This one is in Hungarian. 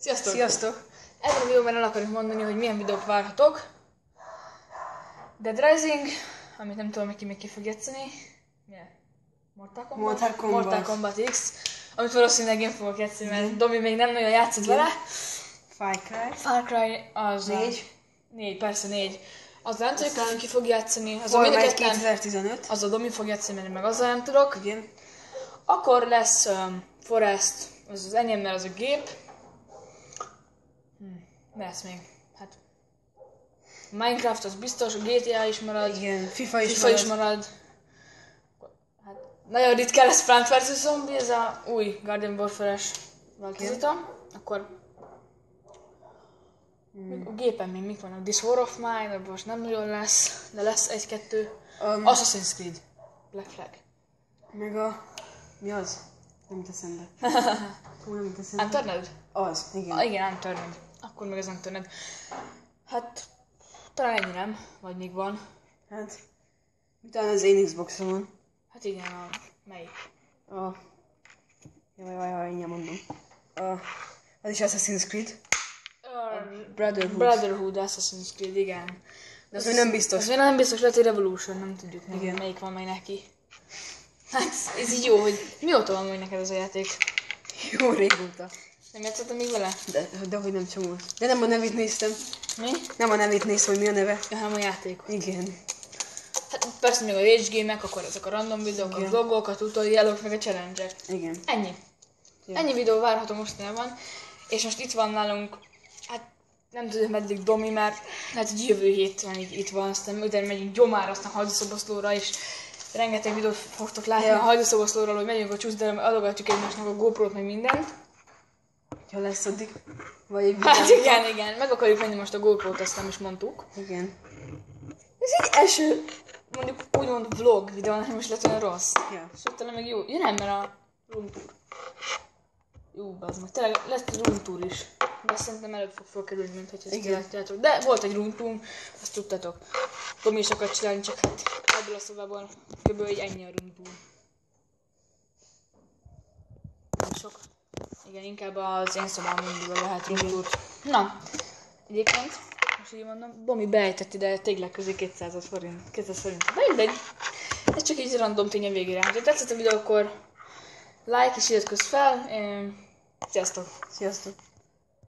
Sziasztok! Sziasztok! Ebben a videóban el akarjuk mondani, hogy milyen videók várhatok. Dead Rising, amit nem tudom, még ki fog játszani. Milyen? Mortal Kombat X, amit valószínűleg én fogok játszani, mert Domi még nem nagyon játszott vele. Far Cry az 4, persze 4. Az nem tudjuk, hogy ki fog játszani. Az Forma 1 2015. Az a Domi fog játszani, mert meg azzal nem tudok. Igen. Akkor lesz Forest, az enyém, mert az a gép. Mi lesz még? Hát Minecraft az biztos, a GTA is marad. Igen, FIFA is marad. Hát nagyon ritkán lesz Plant vs. Zombie, ez a új Garden Warfare-es változata. Akkor a gépen még mik vannak? This War of Mine, abban most nem nagyon lesz, de lesz egy-kettő. Assassin's Creed, Black Flag. Meg a... Mi az? Nem jut eszembe. Unturned? Az, igen. Igen, Unturned. Akkor meg az Unturned. Hát, talán ennyi nem, vagy még van. Hát, utána az én Xbox-on. Hát igen, melyik? Jaj, én mondom. Az is Assassin's Creed. Brotherhood Assassin's Creed, igen. De az még nem biztos. Az még nem biztos, lehet, hogy Revolution, nem tudjuk még, melyik van majd neki. Hát, ez így jó, hogy mióta van majd neked az a játék? Jó régóta. Nem játszottam még vele? De hogy nem csomó. De nem a nevét néztem. Mi? Nem a nevét néztem, hogy mi a neve. Hanem a játék. Igen. Hát persze még a rage game-ek, akkor ezek a random videók, a vlogok, a tutorialok, meg a challenge-ek. Igen. Ennyi. Ja. Ennyi videó várható mostanában. És most itt van nálunk, hát nem tudom meddig Domi, mert hát hogy jövő héten itt van, aztán utána megyünk Gyomára, aztán Hajdúszoboszlóra, és rengeteg videót fogtok látni a Hajdúszoboszlóról, hogy megyünk a csúszdára, adogatjuk egymásnak a GoPro-t, meg mindent. Ha lesz addig. Vagy egy hát igen, meg akarjuk menni most a GoPro-t, azt nem is mondtuk. Igen. Ez egy első, mondjuk úgymond vlog videó, nem is lett olyan rossz. Ja. Sőt, talán meg jó. Ja nem, mert a room tour. Jó, bazd meg. Tényleg lesz egy room tour is. De szerintem előbb fog felkerülni, mint hogy ezt látjátok. De volt egy room tour, azt tudtatok. Tomi is akart csinálni, csak hát ebből a szobában kb. Ennyi a room tour. Nem sok. Igen, inkább az én szobám mindig lehet room tour. Na, egyébként, most így mondom, Domi beejtett ide tényleg közé 200 forint. De mindegy. Ez csak így random tény a végére. Ha tetszett a videó, akkor like és iratkozz fel. Sziasztok! Sziasztok!